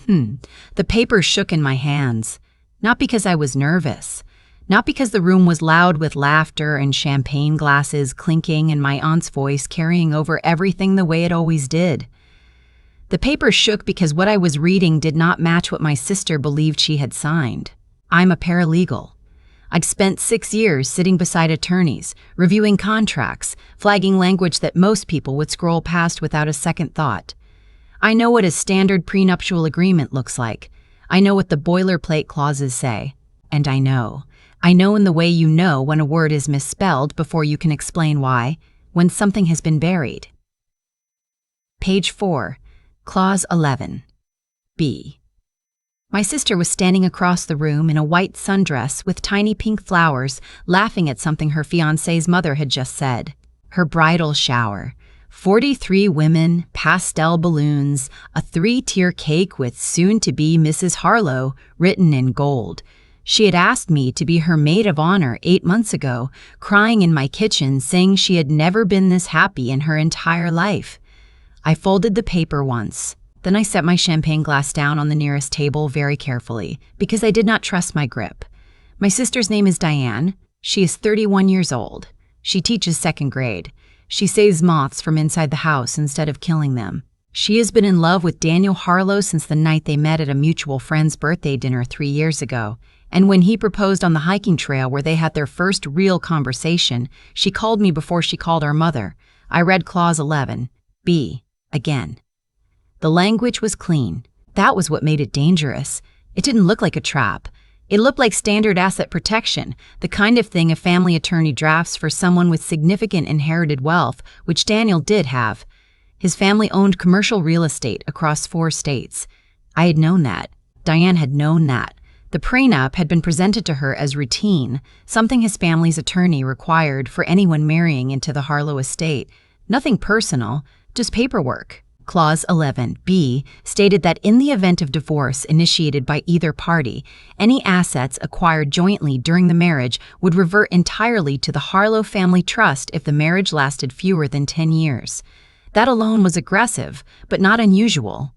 The paper shook in my hands, not because I was nervous, not because the room was loud with laughter and champagne glasses clinking and my aunt's voice carrying over everything the way it always did. The paper shook because what I was reading did not match what my sister believed she had signed. I'm a paralegal. I'd spent 6 years sitting beside attorneys, reviewing contracts, flagging language that most people would scroll past without a second thought. I know what a standard prenuptial agreement looks like. I know what the boilerplate clauses say. And I know in the way you know when a word is misspelled before you can explain why, when something has been buried. Page 4, Clause 11. B. My sister was standing across the room in a white sundress with tiny pink flowers, laughing at something her fiancé's mother had just said. Her bridal shower. 43 women, pastel balloons, a 3-tier cake with soon-to-be Mrs. Harlow written in gold. She had asked me to be her maid of honor 8 months ago, crying in my kitchen, saying she had never been this happy in her entire life. I folded the paper once. Then I set my champagne glass down on the nearest table very carefully, because I did not trust my grip. My sister's name is Diane. She is 31 years old. She teaches 2nd grade. She saves moths from inside the house instead of killing them. She has been in love with Daniel Harlow since the night they met at a mutual friend's birthday dinner 3 years ago. And when he proposed on the hiking trail where they had their first real conversation, she called me before she called our mother. I read Clause 11, B, again. The language was clean. That was what made it dangerous. It didn't look like a trap. It looked like standard asset protection, the kind of thing a family attorney drafts for someone with significant inherited wealth, which Daniel did have. His family owned commercial real estate across 4 states. I had known that. Diane had known that. The prenup had been presented to her as routine, something his family's attorney required for anyone marrying into the Harlow estate. Nothing personal, just paperwork. Clause 11b stated that in the event of divorce initiated by either party, any assets acquired jointly during the marriage would revert entirely to the Harlow family trust if the marriage lasted fewer than 10 years. That alone was aggressive, but not unusual.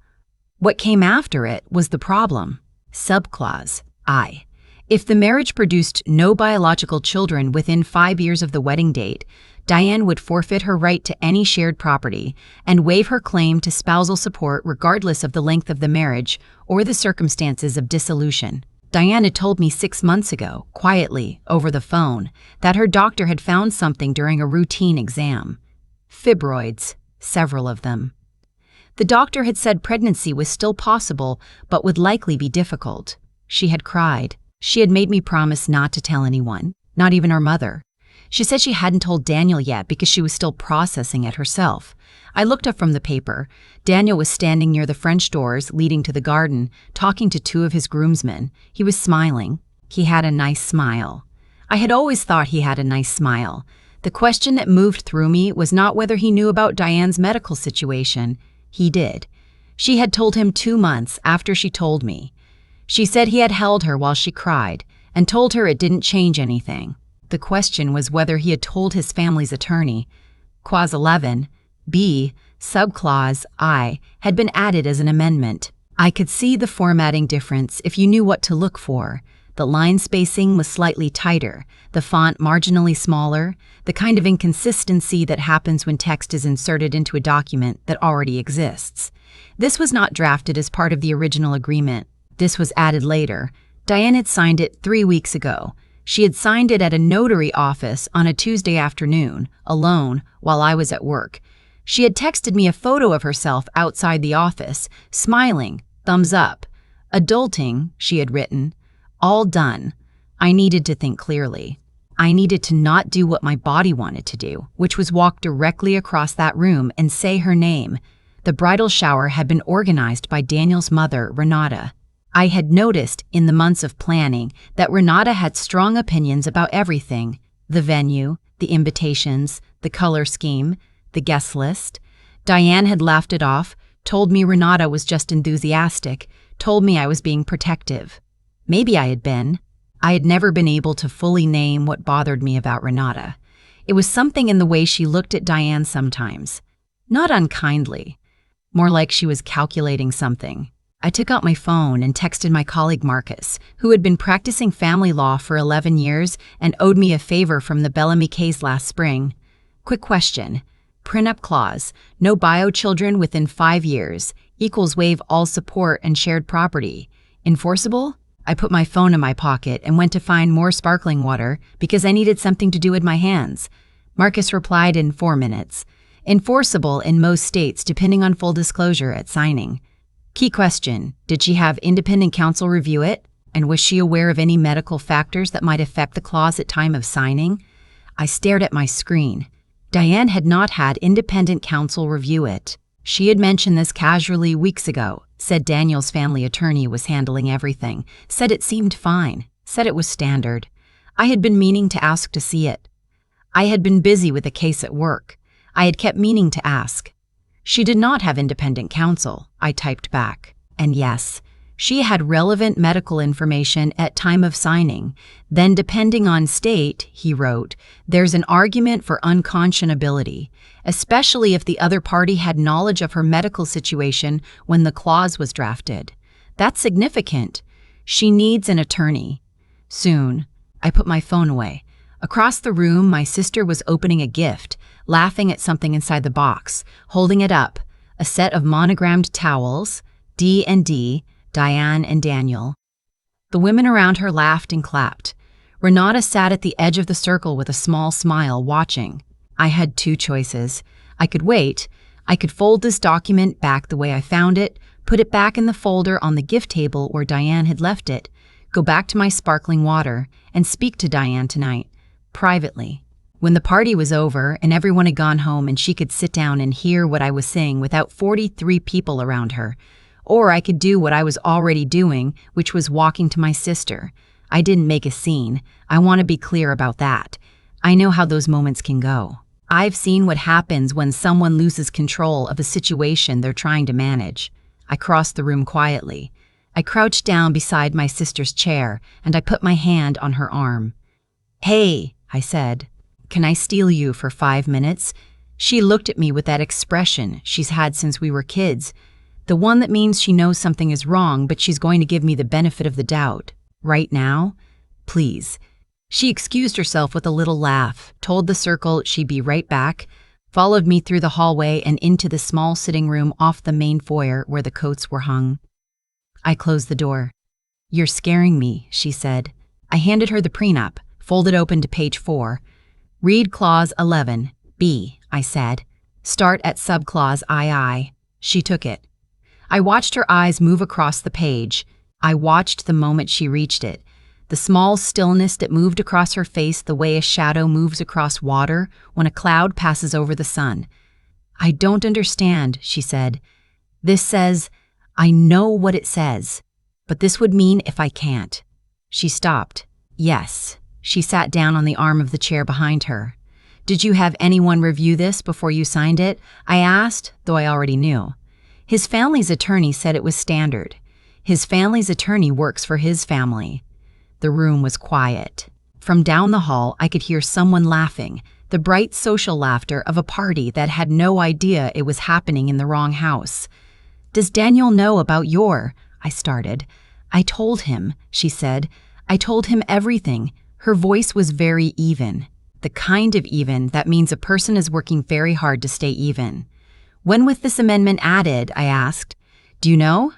What came after it was the problem. Subclause I. If the marriage produced no biological children within 5 years of the wedding date, Diane would forfeit her right to any shared property and waive her claim to spousal support regardless of the length of the marriage or the circumstances of dissolution. Diane had told me 6 months ago, quietly, over the phone, that her doctor had found something during a routine exam. Fibroids, several of them. The doctor had said pregnancy was still possible, but would likely be difficult. She had cried. She had made me promise not to tell anyone, not even our mother. She said she hadn't told Daniel yet because she was still processing it herself. I looked up from the paper. Daniel was standing near the French doors leading to the garden, talking to 2 of his groomsmen. He was smiling. He had a nice smile. I had always thought he had a nice smile. The question that moved through me was not whether he knew about Diane's medical situation. He did. She had told him 2 months after she told me. She said he had held her while she cried and told her it didn't change anything. The question was whether he had told his family's attorney. Clause 11, B, subclause I, had been added as an amendment. I could see the formatting difference if you knew what to look for. The line spacing was slightly tighter, the font marginally smaller, the kind of inconsistency that happens when text is inserted into a document that already exists. This was not drafted as part of the original agreement. This was added later. Diane had signed it 3 weeks ago. She had signed it at a notary office on a Tuesday afternoon, alone, while I was at work. She had texted me a photo of herself outside the office, smiling, thumbs up. Adulting, she had written. All done. I needed to think clearly. I needed to not do what my body wanted to do, which was walk directly across that room and say her name. The bridal shower had been organized by Daniel's mother, Renata. I had noticed in the months of planning that Renata had strong opinions about everything: the venue, the invitations, the color scheme, the guest list. Diane had laughed it off, told me Renata was just enthusiastic, told me I was being protective. Maybe I had been. I had never been able to fully name what bothered me about Renata. It was something in the way she looked at Diane sometimes. Not unkindly. More like she was calculating something. I took out my phone and texted my colleague Marcus, who had been practicing family law for 11 years and owed me a favor from the Bellamy case last spring. Quick question. Prenup clause, no bio children within 5 years, equals waive all support and shared property. Enforceable? I put my phone in my pocket and went to find more sparkling water because I needed something to do with my hands. Marcus replied in 4 minutes. Enforceable in most states depending on full disclosure at signing. Key question, did she have independent counsel review it? And was she aware of any medical factors that might affect the clause at time of signing? I stared at my screen. Diane had not had independent counsel review it. She had mentioned this casually weeks ago, said Daniel's family attorney was handling everything, said it seemed fine, said it was standard. I had been meaning to ask to see it. I had been busy with a case at work. I had kept meaning to ask. She did not have independent counsel, I typed back. And yes, she had relevant medical information at time of signing. Then depending on state, he wrote, there's an argument for unconscionability, especially if the other party had knowledge of her medical situation when the clause was drafted. That's significant. She needs an attorney. Soon, I put my phone away. Across the room, my sister was opening a gift, laughing at something inside the box, holding it up, a set of monogrammed towels, D&D, Diane and Daniel. The women around her laughed and clapped. Renata sat at the edge of the circle with a small smile, watching. I had 2 choices. I could wait. I could fold this document back the way I found it, put it back in the folder on the gift table where Diane had left it, go back to my sparkling water, and speak to Diane tonight, privately. When the party was over and everyone had gone home and she could sit down and hear what I was saying without 43 people around her. Or I could do what I was already doing, which was walking to my sister. I didn't make a scene. I want to be clear about that. I know how those moments can go. I've seen what happens when someone loses control of a situation they're trying to manage. I crossed the room quietly. I crouched down beside my sister's chair and I put my hand on her arm. "Hey," I said, "can I steal you for 5 minutes?" She looked at me with that expression she's had since we were kids. The one that means she knows something is wrong, but she's going to give me the benefit of the doubt. Right now? Please. She excused herself with a little laugh, told the circle she'd be right back, followed me through the hallway and into the small sitting room off the main foyer where the coats were hung. I closed the door. "You're scaring me," she said. I handed her the prenup, folded open to page 4. "Read clause 11, B," I said. "Start at subclause II." She took it. I watched her eyes move across the page. I watched the moment she reached it. The small stillness that moved across her face the way a shadow moves across water when a cloud passes over the sun. "I don't understand," she said. "This says, I know what it says, but this would mean if I can't." She stopped. "Yes." She sat down on the arm of the chair behind her. "Did you have anyone review this before you signed it?" I asked, though I already knew. His family's attorney said it was standard. His family's attorney works for his family. The room was quiet. From down the hall, I could hear someone laughing, the bright social laughter of a party that had no idea it was happening in the wrong house. "Does Daniel know about your?" I started. "I told him," she said. "I told him everything." Her voice was very even. The kind of even that means a person is working very hard to stay even. "When was this amendment added?" I asked. "Do you know?"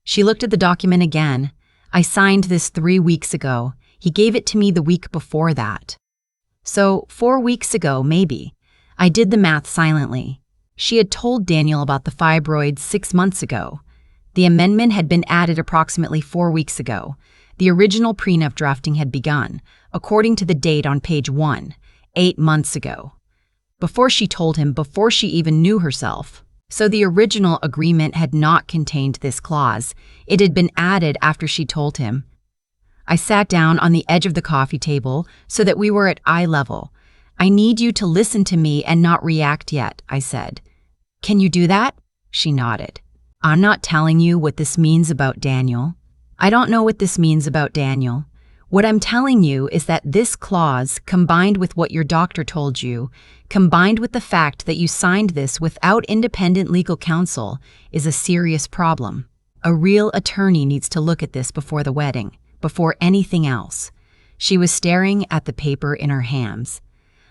She looked at the document again. "I signed this 3 weeks ago. He gave it to me the week before that." "So 4 weeks ago, maybe." I did the math silently. She had told Daniel about the fibroids 6 months ago. The amendment had been added approximately 4 weeks ago. The original prenup drafting had begun, according to the date on page 1, 8 months ago. Before she told him, before she even knew herself. So the original agreement had not contained this clause. It had been added after she told him. I sat down on the edge of the coffee table so that we were at eye level. "I need you to listen to me and not react yet," I said. "Can you do that?" She nodded. "I'm not telling you what this means about Daniel. I don't know what this means about Daniel. What I'm telling you is that this clause, combined with what your doctor told you, combined with the fact that you signed this without independent legal counsel, is a serious problem. A real attorney needs to look at this before the wedding, before anything else. She was staring at the paper in her hands.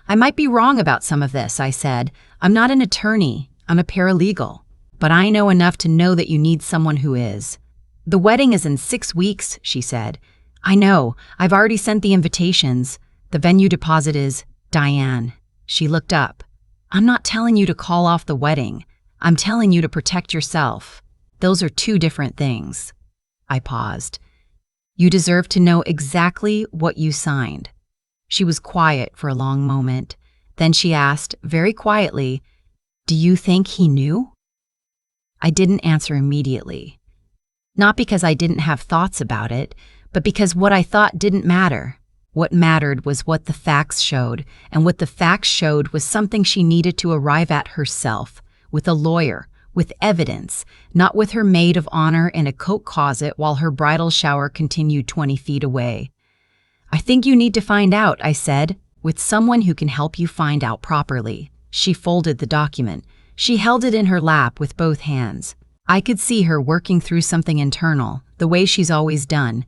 I might be wrong about some of this, I said. I'm not an attorney, I'm a paralegal. But I know enough to know that you need someone who is. The wedding is in 6 weeks, she said. I know, I've already sent the invitations. The venue deposit is Diane. She looked up. I'm not telling you to call off the wedding. I'm telling you to protect yourself. Those are two different things. I paused. You deserve to know exactly what you signed. She was quiet for a long moment. Then she asked, very quietly, do you think he knew? I didn't answer immediately. Not because I didn't have thoughts about it, but because what I thought didn't matter. What mattered was what the facts showed, and what the facts showed was something she needed to arrive at herself, with a lawyer, with evidence, not with her maid of honor in a coat closet while her bridal shower continued 20 feet away. I think you need to find out, I said, with someone who can help you find out properly. She folded the document. She held it in her lap with both hands. I could see her working through something internal, the way she's always done.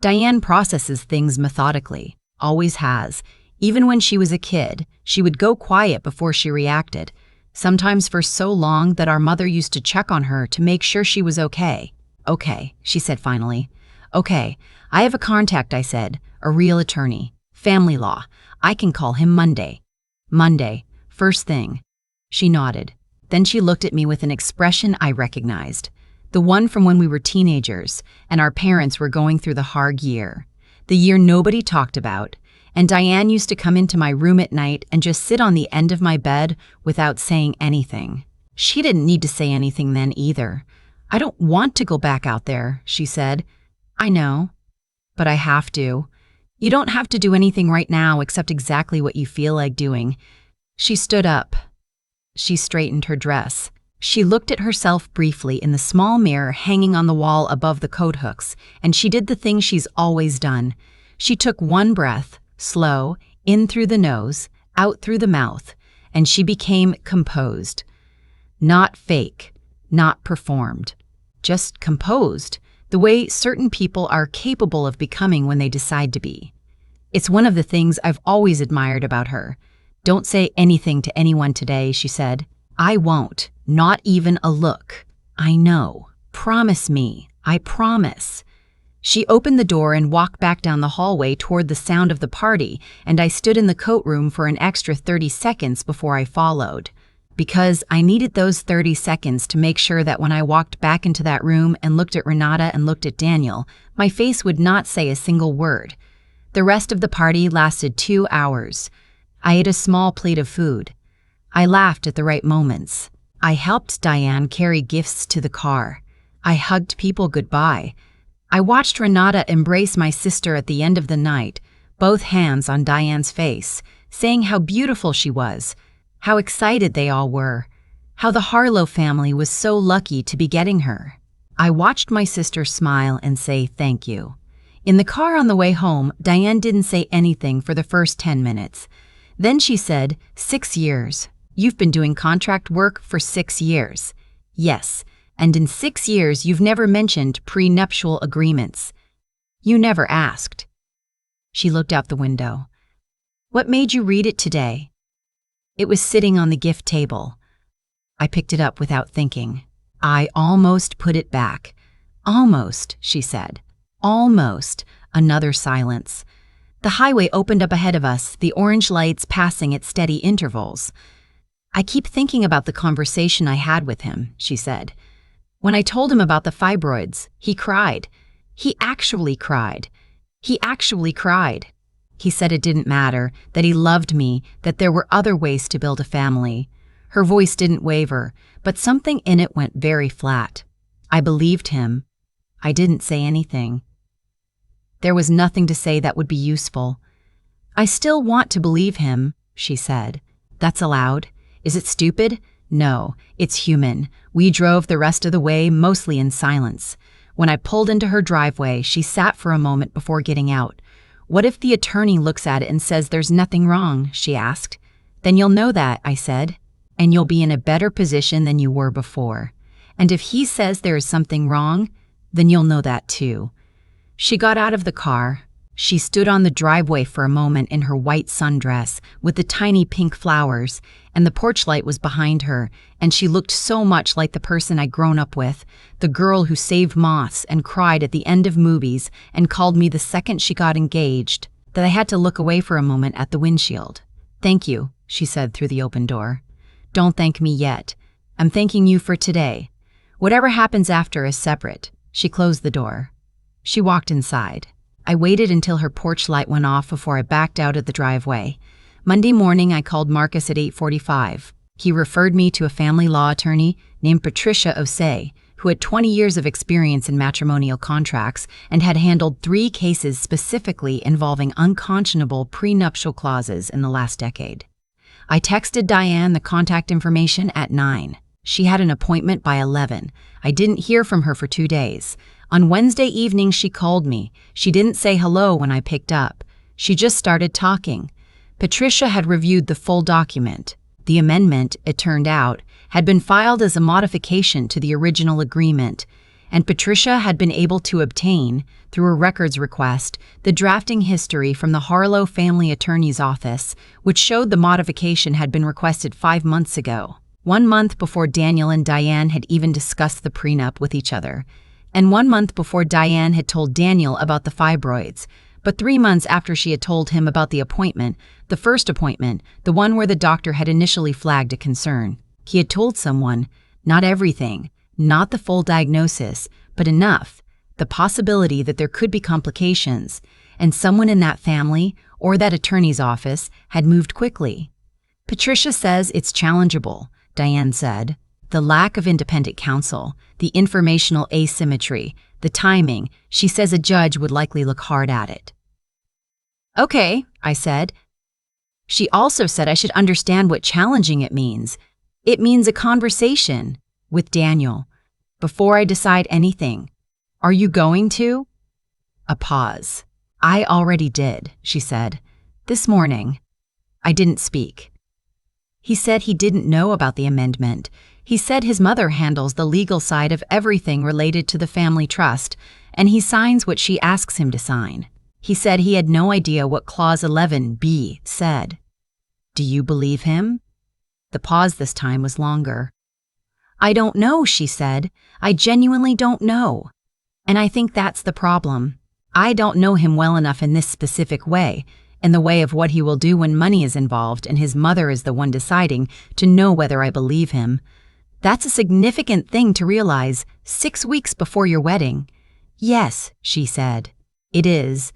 Diane processes things methodically, always has. Even when she was a kid, she would go quiet before she reacted, sometimes for so long that our mother used to check on her to make sure she was okay. Okay, she said finally. Okay, I have a contact, I said, a real attorney. Family law. I can call him Monday. Monday, first thing. She nodded. Then she looked at me with an expression I recognized. The one from when we were teenagers and our parents were going through the hard year. The year nobody talked about. And Diane used to come into my room at night and just sit on the end of my bed without saying anything. She didn't need to say anything then either. I don't want to go back out there, she said. I know, but I have to. You don't have to do anything right now except exactly what you feel like doing. She stood up. She straightened her dress. She looked at herself briefly in the small mirror hanging on the wall above the coat hooks, and she did the thing she's always done. She took one breath, slow, in through the nose, out through the mouth, and she became composed. Not fake, not performed. Just composed, the way certain people are capable of becoming when they decide to be. It's one of the things I've always admired about her. Don't say anything to anyone today, she said. I won't, not even a look. I know. Promise me. I promise. She opened the door and walked back down the hallway toward the sound of the party, and I stood in the coat room for an extra 30 seconds before I followed. Because I needed those 30 seconds to make sure that when I walked back into that room and looked at Renata and looked at Daniel, my face would not say a single word. The rest of the party lasted 2 hours. I ate a small plate of food. I laughed at the right moments. I helped Diane carry gifts to the car. I hugged people goodbye. I watched Renata embrace my sister at the end of the night, both hands on Diane's face, saying how beautiful she was, how excited they all were, how the Harlow family was so lucky to be getting her. I watched my sister smile and say thank you. In the car on the way home, Diane didn't say anything for the first 10 minutes. Then she said, 6 years. You've been doing contract work for 6 years. Yes, and in 6 years you've never mentioned prenuptial agreements. You never asked. She looked out the window. What made you read it today? It was sitting on the gift table. I picked it up without thinking. I almost put it back. Almost, she said. Almost. Another silence. The highway opened up ahead of us, the orange lights passing at steady intervals. I keep thinking about the conversation I had with him, she said. When I told him about the fibroids, he cried. He actually cried. He actually cried. He said it didn't matter, that he loved me, that there were other ways to build a family. Her voice didn't waver, but something in it went very flat. I believed him. I didn't say anything. There was nothing to say that would be useful. I still want to believe him, she said. That's allowed. Is it stupid? No, it's human. We drove the rest of the way mostly in silence. When I pulled into her driveway, she sat for a moment before getting out. What if the attorney looks at it and says there's nothing wrong, she asked. Then you'll know that, I said, and you'll be in a better position than you were before. And if he says there is something wrong, then you'll know that too. She got out of the car. She stood on the driveway for a moment in her white sundress with the tiny pink flowers, and the porch light was behind her, and she looked so much like the person I'd grown up with, the girl who saved moths and cried at the end of movies and called me the second she got engaged, that I had to look away for a moment at the windshield. "Thank you," she said through the open door. "Don't thank me yet. I'm thanking you for today. Whatever happens after is separate." She closed the door. She walked inside. I waited until her porch light went off before I backed out of the driveway. Monday morning, I called Marcus at 8:45. He referred me to a family law attorney named Patricia Osei, who had 20 years of experience in matrimonial contracts and had handled 3 cases specifically involving unconscionable prenuptial clauses in the last decade. I texted Diane the contact information at 9. She had an appointment by 11. I didn't hear from her for 2 days. On Wednesday evening, she called me. She didn't say hello when I picked up. She just started talking. Patricia had reviewed the full document. The amendment, it turned out, had been filed as a modification to the original agreement, and Patricia had been able to obtain, through a records request, the drafting history from the Harlow family attorney's office, which showed the modification had been requested 5 months ago, 1 month before Daniel and Diane had even discussed the prenup with each other, and 1 month before Diane had told Daniel about the fibroids, but 3 months after she had told him about the appointment, the first appointment, the one where the doctor had initially flagged a concern. He had told someone, not everything, not the full diagnosis, but enough, the possibility that there could be complications, and someone in that family or that attorney's office had moved quickly. Patricia says it's challengeable, Diane said. The lack of independent counsel, the informational asymmetry, the timing, she says a judge would likely look hard at it. "Okay," I said. She also said I should understand what challenging it means. It means a conversation with Daniel before I decide anything. "Are you going to?" A pause. "I already did," she said. "This morning." I didn't speak. He said he didn't know about the amendment. He said his mother handles the legal side of everything related to the family trust, and he signs what she asks him to sign. He said he had no idea what Clause 11b said. "Do you believe him?" The pause this time was longer. "I don't know," she said. "I genuinely don't know. And I think that's the problem. I don't know him well enough in this specific way, in the way of what he will do when money is involved and his mother is the one deciding, to know whether I believe him. That's a significant thing to realize 6 weeks before your wedding." "Yes," she said. "It is."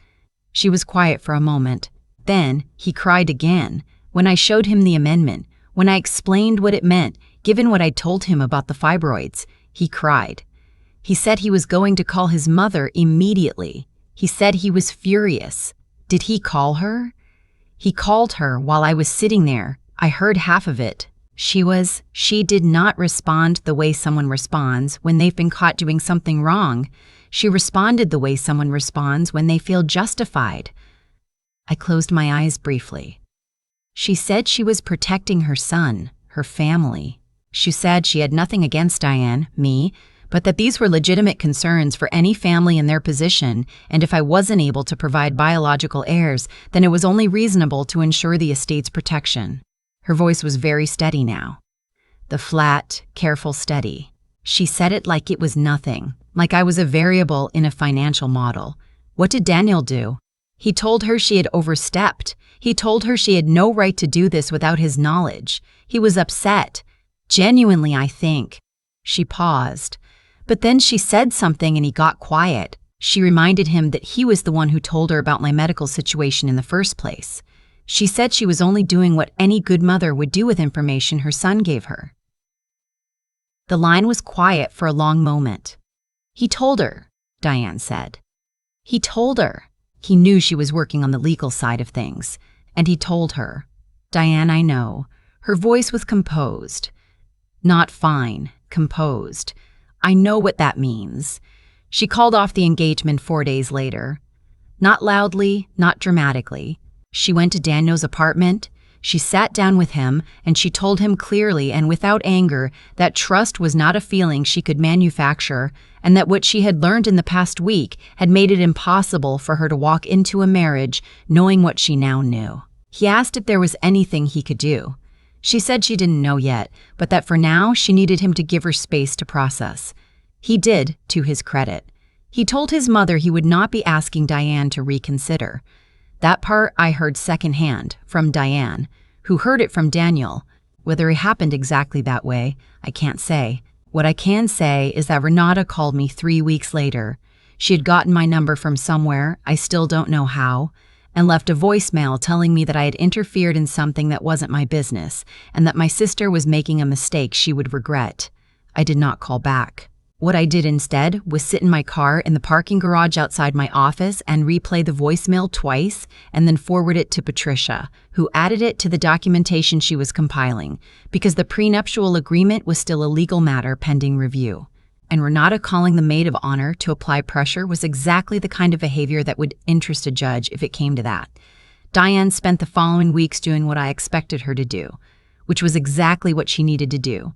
She was quiet for a moment. Then he cried again. When I showed him the amendment, when I explained what it meant, given what I told him about the fibroids, he cried. He said he was going to call his mother immediately. He said he was furious. Did he call her? He called her while I was sitting there. I heard half of it. She did not respond the way someone responds when they've been caught doing something wrong. She responded the way someone responds when they feel justified. I closed my eyes briefly. She said she was protecting her son, her family. She said she had nothing against Diane, me, but that these were legitimate concerns for any family in their position, and if I wasn't able to provide biological heirs, then it was only reasonable to ensure the estate's protection. Her voice was very steady now. The flat, careful steady. She said it like it was nothing, like I was a variable in a financial model. What did Daniel do? He told her she had overstepped. He told her she had no right to do this without his knowledge. He was upset. Genuinely, I think. She paused. But then she said something and he got quiet. She reminded him that he was the one who told her about my medical situation in the first place. She said she was only doing what any good mother would do with information her son gave her. The line was quiet for a long moment. "He told her," Diane said. "He told her." He knew she was working on the legal side of things, and he told her. "Diane, I know." Her voice was composed. Not fine, composed. "I know what that means." She called off the engagement 4 days later. Not loudly, not dramatically. She went to Daniel's apartment. She sat down with him and she told him clearly and without anger that trust was not a feeling she could manufacture and that what she had learned in the past week had made it impossible for her to walk into a marriage knowing what she now knew. He asked if there was anything he could do. She said she didn't know yet, but that for now she needed him to give her space to process. He did, to his credit. He told his mother he would not be asking Diane to reconsider. That part I heard secondhand, from Diane, who heard it from Daniel. Whether it happened exactly that way, I can't say. What I can say is that Renata called me 3 weeks later. She had gotten my number from somewhere, I still don't know how, and left a voicemail telling me that I had interfered in something that wasn't my business, and that my sister was making a mistake she would regret. I did not call back. What I did instead was sit in my car in the parking garage outside my office and replay the voicemail twice and then forward it to Patricia, who added it to the documentation she was compiling, because the prenuptial agreement was still a legal matter pending review. And Renata calling the maid of honor to apply pressure was exactly the kind of behavior that would interest a judge if it came to that. Diane spent the following weeks doing what I expected her to do, which was exactly what she needed to do.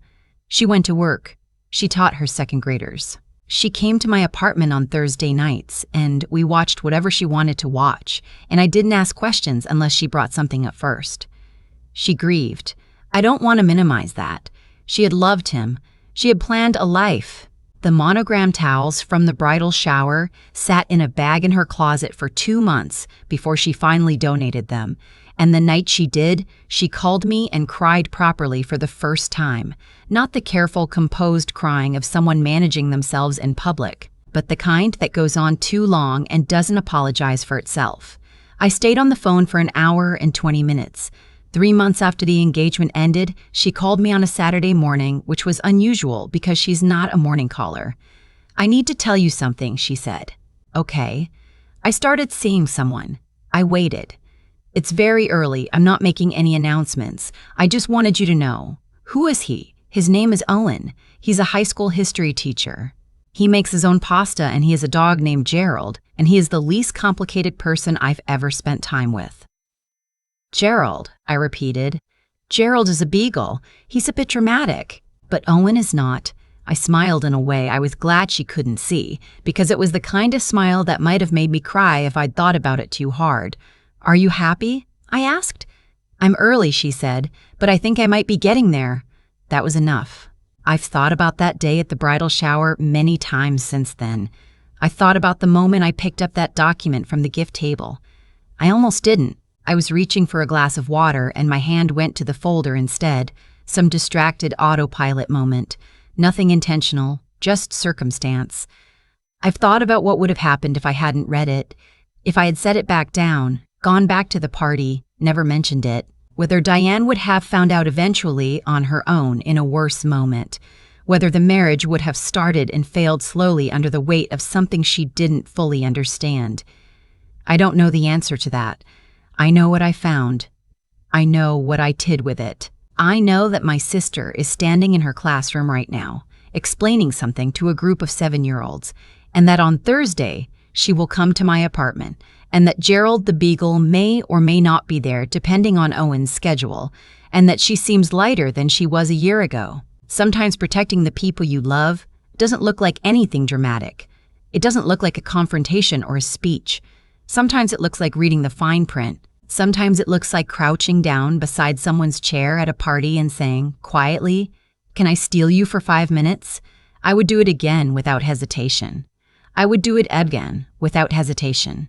She went to work. She taught her second graders. She came to my apartment on Thursday nights, and we watched whatever she wanted to watch, and I didn't ask questions unless she brought something up first. She grieved. I don't want to minimize that. She had loved him. She had planned a life. The monogram towels from the bridal shower sat in a bag in her closet for 2 months before she finally donated them, and the night she did, she called me and cried properly for the first time. Not the careful, composed crying of someone managing themselves in public, but the kind that goes on too long and doesn't apologize for itself. I stayed on the phone for an hour and 20 minutes. 3 months after the engagement ended, she called me on a Saturday morning, which was unusual because she's not a morning caller. "I need to tell you something," she said. "Okay." I started seeing someone. I waited. "It's very early. I'm not making any announcements. I just wanted you to know." "Who is he?" "His name is Owen. He's a high school history teacher. He makes his own pasta and he has a dog named Gerald, and he is the least complicated person I've ever spent time with." "Gerald," I repeated. "Gerald is a beagle. He's a bit dramatic. But Owen is not." I smiled in a way I was glad she couldn't see, because it was the kind of smile that might have made me cry if I'd thought about it too hard. "Are you happy?" I asked. "I'm early," she said, "but I think I might be getting there." That was enough. I've thought about that day at the bridal shower many times since then. I thought about the moment I picked up that document from the gift table. I almost didn't. I was reaching for a glass of water and my hand went to the folder instead. Some distracted autopilot moment. Nothing intentional, just circumstance. I've thought about what would have happened if I hadn't read it. If I had set it back down, gone back to the party, never mentioned it. Whether Diane would have found out eventually on her own in a worse moment. Whether the marriage would have started and failed slowly under the weight of something she didn't fully understand. I don't know the answer to that. I know what I found. I know what I did with it. I know that my sister is standing in her classroom right now, explaining something to a group of 7-year-olds, and that on Thursday, she will come to my apartment, and that Gerald the Beagle may or may not be there depending on Owen's schedule, and that she seems lighter than she was a year ago. Sometimes protecting the people you love doesn't look like anything dramatic. It doesn't look like a confrontation or a speech. Sometimes it looks like reading the fine print. Sometimes it looks like crouching down beside someone's chair at a party and saying, quietly, "Can I steal you for 5 minutes?" I would do it again without hesitation. I would do it again without hesitation.